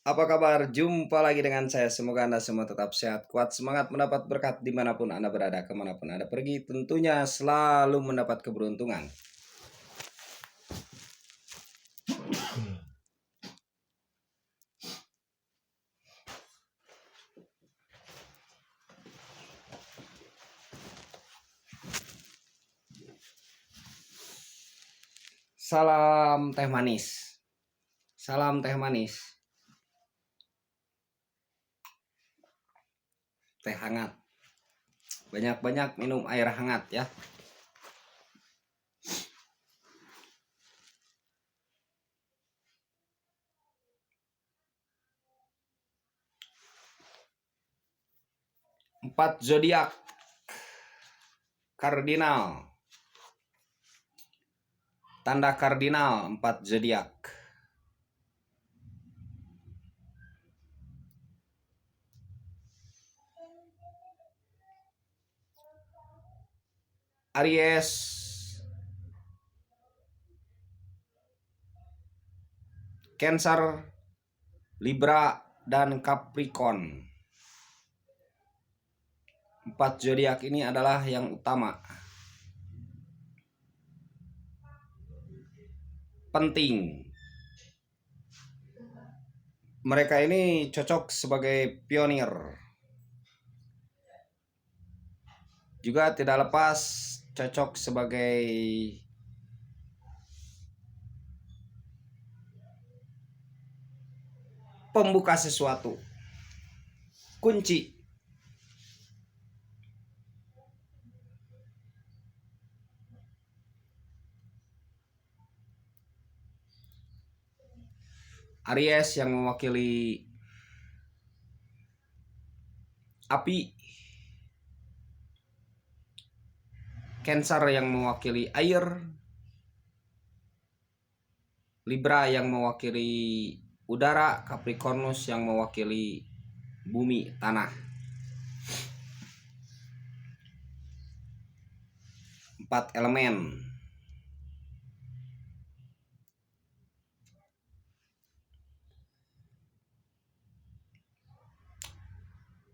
Apa kabar? Jumpa lagi dengan saya. Semoga Anda semua tetap sehat, kuat, semangat, mendapat berkat dimanapun Anda berada, kemanapun Anda pergi. Tentunya selalu mendapat keberuntungan. Salam teh manis. Salam teh manis. Teh hangat. Banyak-banyak minum air hangat ya. Empat zodiak kardinal. Tanda kardinal 4 zodiak. Aries, Cancer, Libra, dan Capricorn. 4 zodiak ini adalah yang utama. Penting. Mereka ini cocok sebagai pionir. Juga tidak lepas cocok sebagai pembuka sesuatu. Kunci. Aries yang mewakili api, Cancer yang mewakili air, Libra yang mewakili udara, Capricornus yang mewakili bumi, tanah. 4 elemen.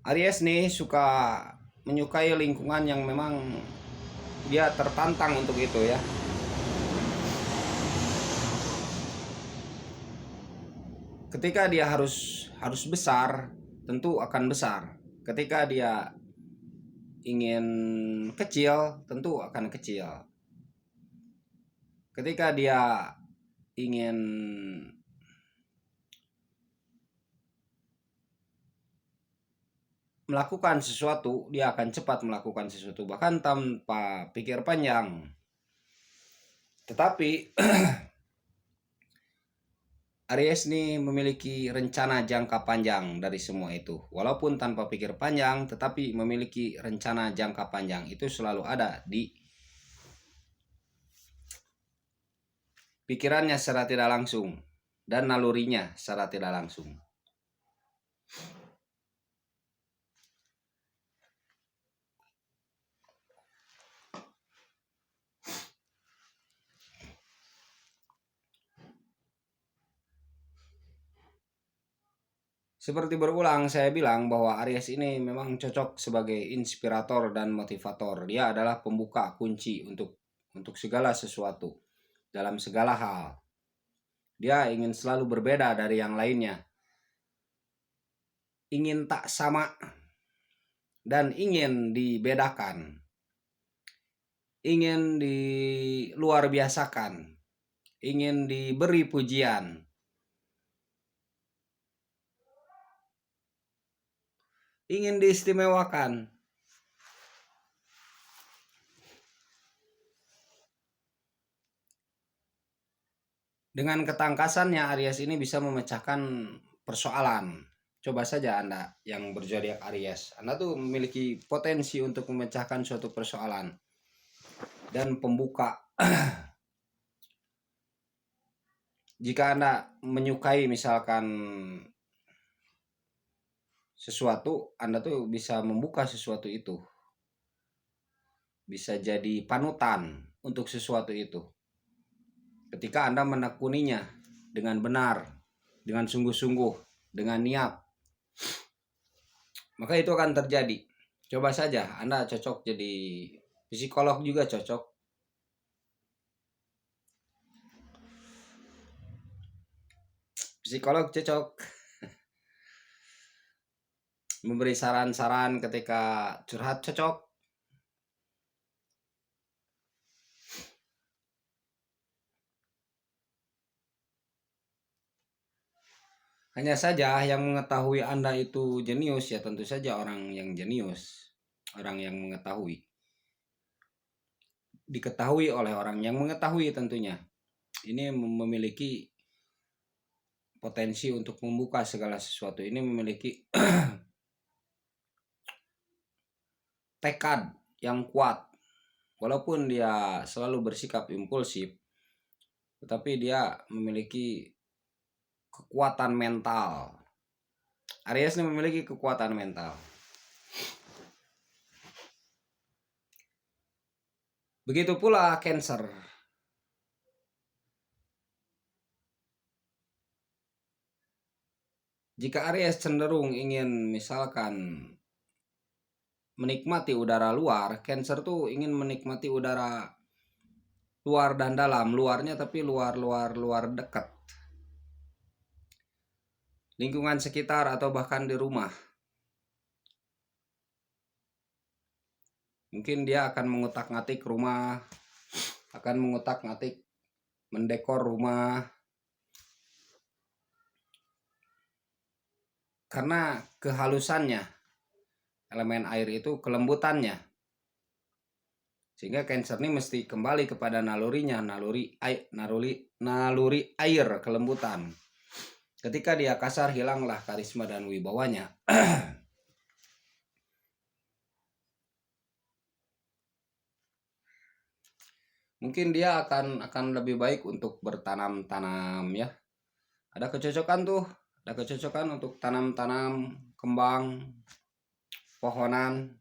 Aries nih menyukai lingkungan yang memang dia tertantang untuk itu ya. Ketika dia harus besar, tentu akan besar. Ketika dia ingin kecil, tentu akan kecil. Ketika dia ingin melakukan sesuatu, dia akan cepat melakukan sesuatu, bahkan tanpa pikir panjang. Tetapi Aries ini memiliki rencana jangka panjang dari semua itu. Walaupun tanpa pikir panjang, tetapi memiliki rencana jangka panjang. Itu selalu ada di pikirannya secara tidak langsung dan nalurinya secara tidak langsung. Seperti berulang saya bilang bahwa Aries ini memang cocok sebagai inspirator dan motivator. Dia adalah pembuka kunci untuk segala sesuatu dalam segala hal. Dia ingin selalu berbeda dari yang lainnya. Ingin tak sama dan ingin dibedakan. Ingin di luar biasakan. Ingin diberi pujian. Ingin diistimewakan. Dengan ketangkasannya Aries ini bisa memecahkan persoalan. Coba saja Anda yang berzodiak Aries, Anda tuh memiliki potensi untuk memecahkan suatu persoalan dan pembuka. Jika Anda menyukai misalkan sesuatu, Anda tuh bisa membuka sesuatu itu. Bisa jadi panutan untuk sesuatu itu. Ketika Anda menekuninya dengan benar, dengan sungguh-sungguh. dengan niat, maka itu akan terjadi. Coba saja Anda cocok jadi psikolog juga cocok. Psikolog cocok memberi saran-saran ketika curhat cocok. Hanya saja yang mengetahui Anda itu jenius ya tentu saja orang yang jenius, orang yang mengetahui. Diketahui oleh orang yang mengetahui tentunya. Ini memiliki potensi untuk membuka segala sesuatu. Ini memiliki tekad yang kuat. Walaupun dia selalu bersikap impulsif, tetapi dia memiliki kekuatan mental. Aries ini memiliki kekuatan mental. Begitu pula Cancer. Jika Aries cenderung ingin misalkan menikmati udara luar, Cancer tuh ingin menikmati udara luar dan dalam, luarnya tapi luar dekat. Lingkungan sekitar atau bahkan di rumah. Mungkin dia akan mengutak-ngatik rumah, akan mengutak-ngatik mendekor rumah. Karena kehalusannya, elemen air itu kelembutannya. Sehingga Cancer ini mesti kembali kepada nalurinya, naluri air, kelembutan. Ketika dia kasar, hilanglah karisma dan wibawanya. Mungkin dia akan lebih baik untuk bertanam-tanam ya. Ada kecocokan untuk tanam-tanam, kembang, pohonan.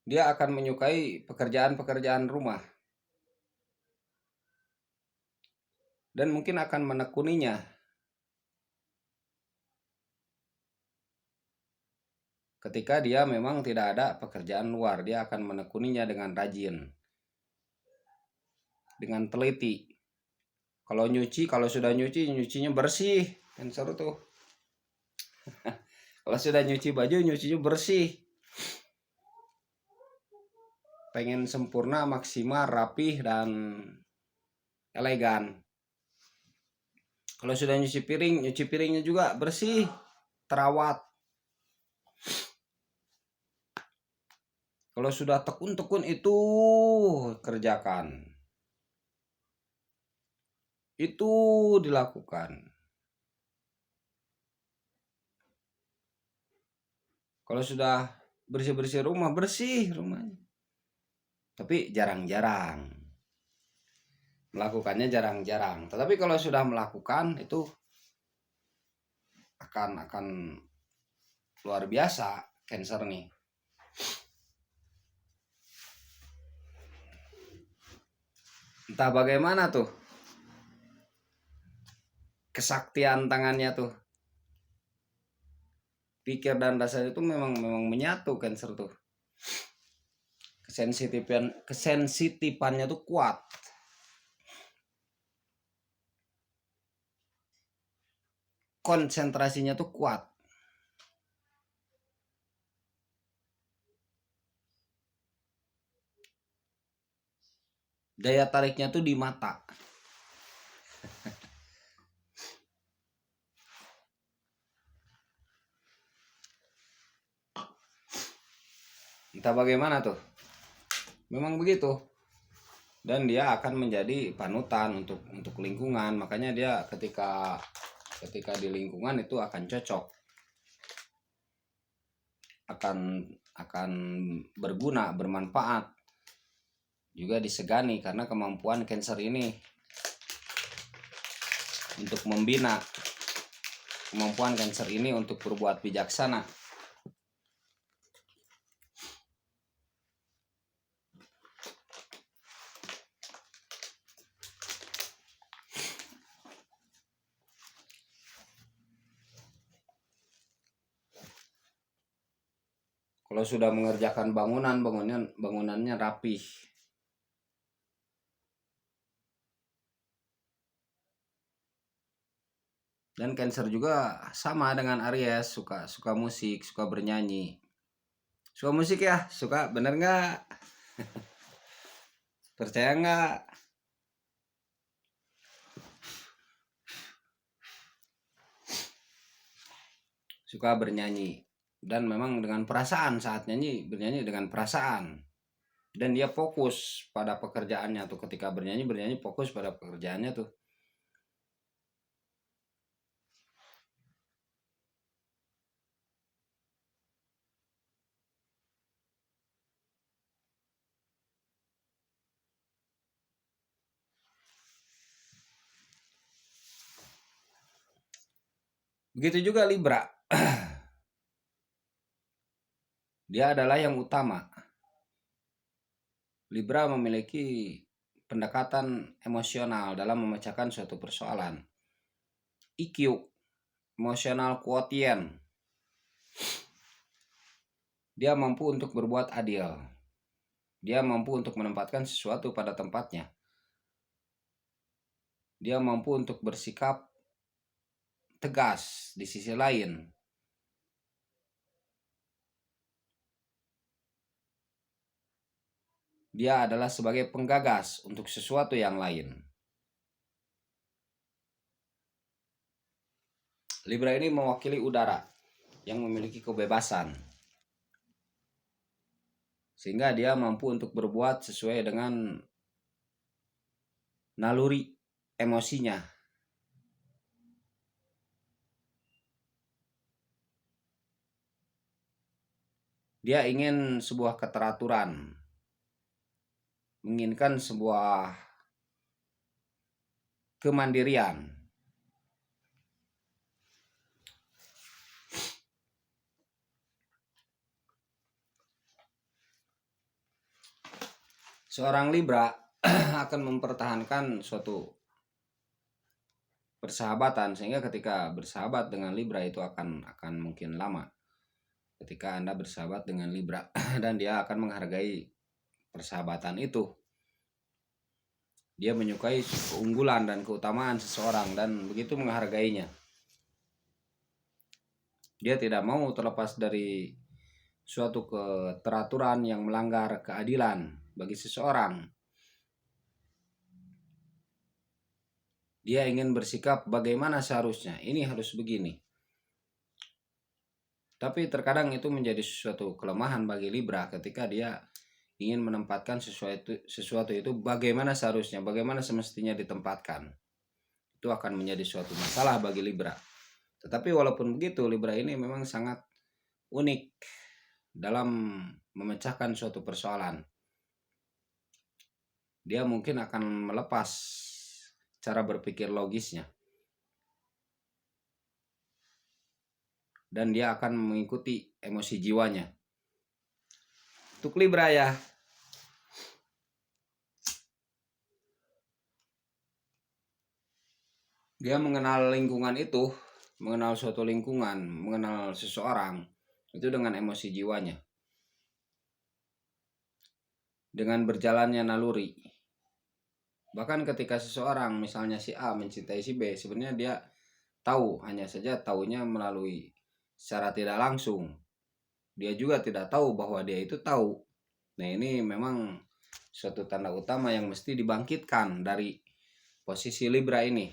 Dia akan menyukai pekerjaan-pekerjaan rumah. Dan mungkin akan menekuninya. Ketika dia memang tidak ada pekerjaan luar, dia akan menekuninya dengan rajin, dengan teliti. Kalau sudah nyuci, nyucinya bersih. Cancer tuh. Kalau sudah nyuci baju, nyucinya bersih. Pengen sempurna, maksimal, rapih, dan elegan. Kalau sudah nyuci piringnya juga bersih, terawat. Kalau sudah tekun-tekun itu kerjakan. Itu dilakukan. Kalau sudah bersih-bersih rumah, bersih rumahnya. Tapi jarang-jarang. Melakukannya jarang-jarang. Tetapi kalau sudah melakukan itu akan luar biasa Cancer nih. Entah bagaimana tuh kesaktian tangannya tuh. Pikir dan rasanya itu memang menyatu Cancer tuh. Kesensitifannya tuh kuat. Konsentrasinya tuh kuat. Daya tariknya tuh di mata. Entah bagaimana tuh. Memang begitu. Dan dia akan menjadi panutan untuk lingkungan. Makanya dia ketika di lingkungan itu akan cocok. Akan berguna, bermanfaat. Juga disegani karena kemampuan Cancer ini untuk membina. Kemampuan Cancer ini untuk berbuat bijaksana. Kalau sudah mengerjakan bangunannya rapih. Dan Cancer juga sama dengan Aries, suka musik, suka bernyanyi. Suka musik ya? Suka, bener nggak? Percaya nggak? Suka bernyanyi. Dan memang dengan perasaan saat bernyanyi dengan perasaan. Dan dia fokus pada pekerjaannya tuh, ketika bernyanyi fokus pada pekerjaannya tuh. Begitu juga Libra. Dia adalah yang utama. Libra memiliki pendekatan emosional dalam memecahkan suatu persoalan. EQ, emotional quotient. Dia mampu untuk berbuat adil. Dia mampu untuk menempatkan sesuatu pada tempatnya. Dia mampu untuk bersikap tegas di sisi lain. Dia adalah sebagai penggagas untuk sesuatu yang lain. Libra ini mewakili udara yang memiliki kebebasan. Sehingga dia mampu untuk berbuat sesuai dengan naluri emosinya. Dia ingin sebuah keteraturan, menginginkan sebuah kemandirian. Seorang Libra akan mempertahankan suatu persahabatan, sehingga ketika bersahabat dengan Libra itu akan mungkin lama. Ketika Anda bersahabat dengan Libra dan dia akan menghargai persahabatan itu. Dia menyukai keunggulan dan keutamaan seseorang dan begitu menghargainya. Dia tidak mau terlepas dari suatu keteraturan yang melanggar keadilan bagi seseorang. Dia ingin bersikap bagaimana seharusnya, ini harus begini. Tapi terkadang itu menjadi suatu kelemahan bagi Libra ketika dia ingin menempatkan sesuatu itu bagaimana seharusnya, bagaimana semestinya ditempatkan. Itu akan menjadi suatu masalah bagi Libra. Tetapi walaupun begitu, Libra ini memang sangat unik dalam memecahkan suatu persoalan. Dia mungkin akan melepas cara berpikir logisnya. Dan dia akan mengikuti emosi jiwanya. Untuk Libra ya. Dia mengenal lingkungan itu, mengenal suatu lingkungan, mengenal seseorang, itu dengan emosi jiwanya. Dengan berjalannya naluri. Bahkan ketika seseorang, misalnya si A mencintai si B, sebenarnya dia tahu, hanya saja tahunya melalui secara tidak langsung. Dia juga tidak tahu bahwa dia itu tahu. Nah, ini memang suatu tanda utama yang mesti dibangkitkan dari posisi Libra ini.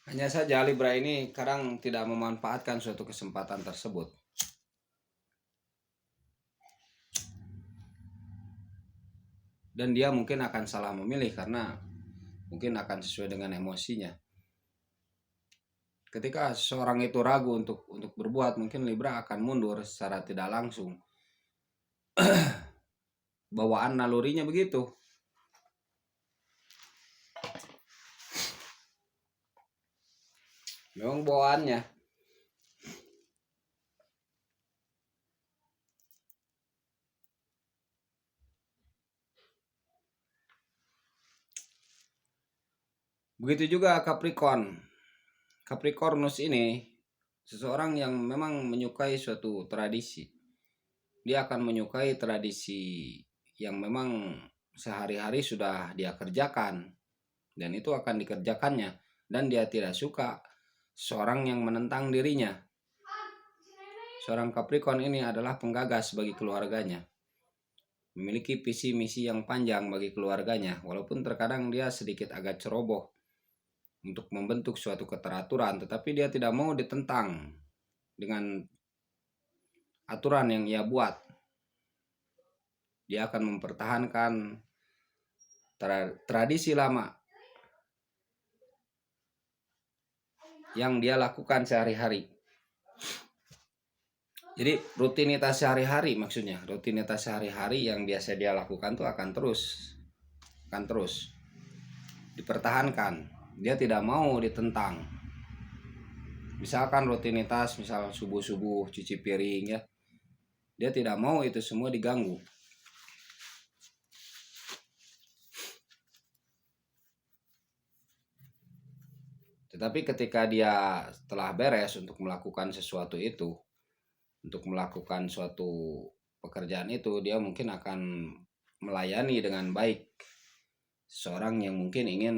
Hanya saja Libra ini kadang tidak memanfaatkan suatu kesempatan tersebut. Dan dia mungkin akan salah memilih karena mungkin akan sesuai dengan emosinya. Ketika seseorang itu ragu untuk berbuat, mungkin Libra akan mundur secara tidak langsung. Bawaan nalurinya begitu. memang bawaannya. Begitu juga Capricorn. Capricornus ini seseorang yang memang menyukai suatu tradisi. Dia akan menyukai tradisi yang memang sehari-hari sudah dia kerjakan dan itu akan dikerjakannya, dan dia tidak suka seorang yang menentang dirinya. Seorang Capricorn ini adalah penggagas bagi keluarganya, memiliki visi misi yang panjang bagi keluarganya, walaupun terkadang dia sedikit agak ceroboh untuk membentuk suatu keteraturan, tetapi dia tidak mau ditentang dengan aturan yang ia buat. Dia akan mempertahankan tradisi lama yang dia lakukan sehari-hari. Jadi rutinitas sehari-hari, maksudnya rutinitas sehari-hari yang biasa dia lakukan tuh akan terus dipertahankan. Dia tidak mau ditentang. Misalkan rutinitas, misal subuh-subuh cuci piring ya, dia tidak mau itu semua diganggu. Tetapi ketika dia telah beres untuk melakukan sesuatu itu, untuk melakukan suatu pekerjaan itu, dia mungkin akan melayani dengan baik seorang yang mungkin ingin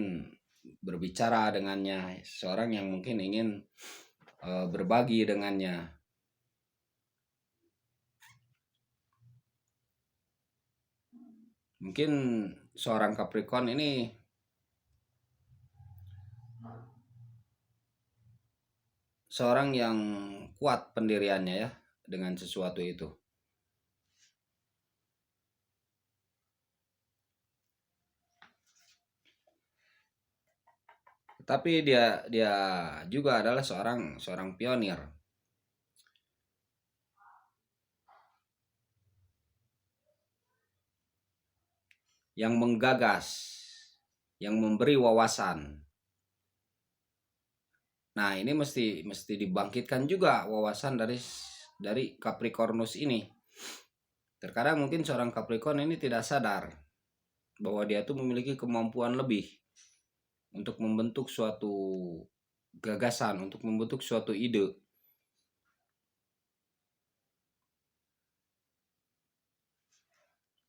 berbicara dengannya, seorang yang mungkin ingin berbagi dengannya. Mungkin seorang Capricorn ini seorang yang kuat pendiriannya ya dengan sesuatu itu. Tapi dia juga adalah seorang pionir yang menggagas, yang memberi wawasan. Nah, ini mesti dibangkitkan juga wawasan dari Capricornus ini. Terkadang mungkin seorang Capricorn ini tidak sadar bahwa dia tuh memiliki kemampuan lebih untuk membentuk suatu gagasan, untuk membentuk suatu ide.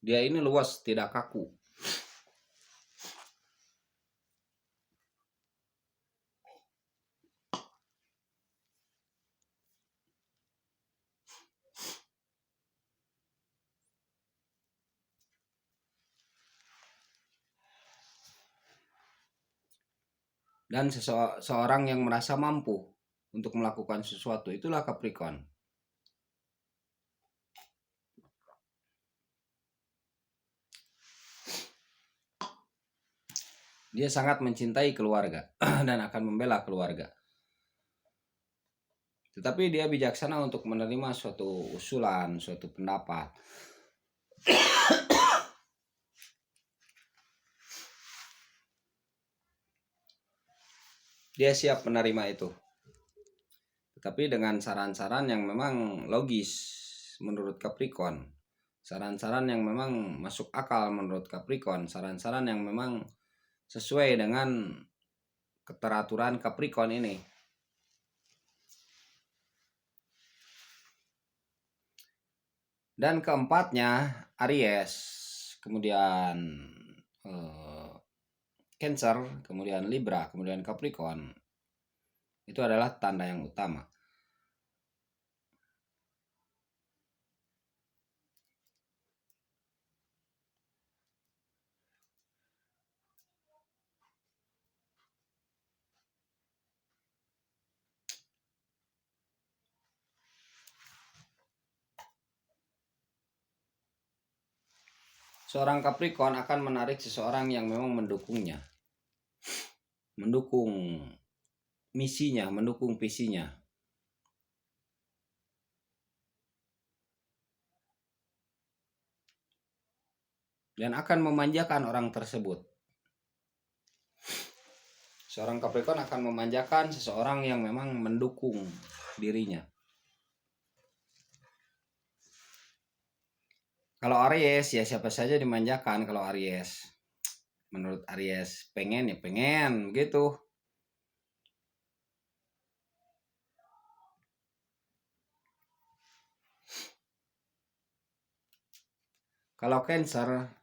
Dia ini luas, tidak kaku. Dan seorang yang merasa mampu untuk melakukan sesuatu, itulah Capricorn. Dia sangat mencintai keluarga dan akan membela keluarga. Tetapi dia bijaksana untuk menerima suatu usulan, suatu pendapat. Dia siap menerima itu. Tetapi dengan saran-saran yang memang logis menurut Capricorn. Saran-saran yang memang masuk akal menurut Capricorn. Saran-saran yang memang sesuai dengan keteraturan Capricorn ini. Dan keempatnya Aries, kemudian Cancer, kemudian Libra, kemudian Capricorn. Itu adalah tanda yang utama. Seorang Capricorn akan menarik seseorang yang memang mendukungnya, mendukung misinya, mendukung visinya. Dan akan memanjakan orang tersebut. Seorang Capricorn akan memanjakan seseorang yang memang mendukung dirinya. Kalau Aries ya siapa saja dimanjakan kalau Aries. Menurut Aries pengen ya pengen gitu. Kalau Cancer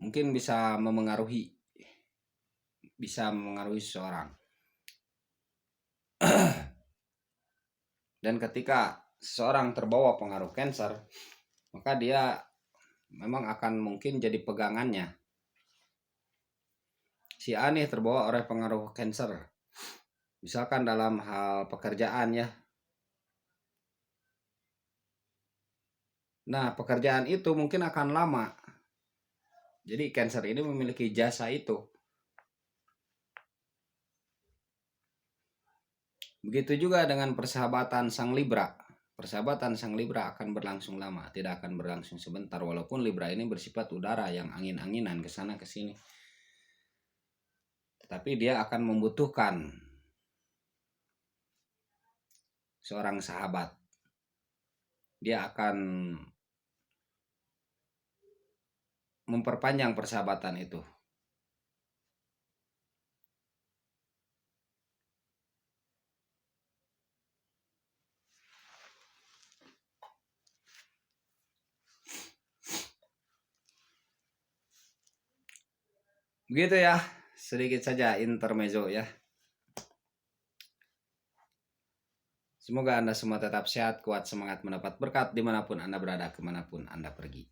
mungkin bisa memengaruhi seseorang. Dan ketika seseorang terbawa pengaruh Cancer, maka dia memang akan mungkin jadi pegangannya. Si A nih terbawa oleh pengaruh Cancer. Misalkan dalam hal pekerjaan ya. Nah, pekerjaan itu mungkin akan lama. Jadi Cancer ini memiliki jasa itu. Begitu juga dengan persahabatan sang Libra. Persahabatan sang Libra akan berlangsung lama, tidak akan berlangsung sebentar. Walaupun Libra ini bersifat udara yang angin-anginan ke sana ke sini. Tetapi dia akan membutuhkan seorang sahabat. Dia akan memperpanjang persahabatan itu. Begitu ya, sedikit saja intermezzo ya. Semoga Anda semua tetap sehat, kuat, semangat, mendapat berkat dimanapun Anda berada, kemanapun Anda pergi.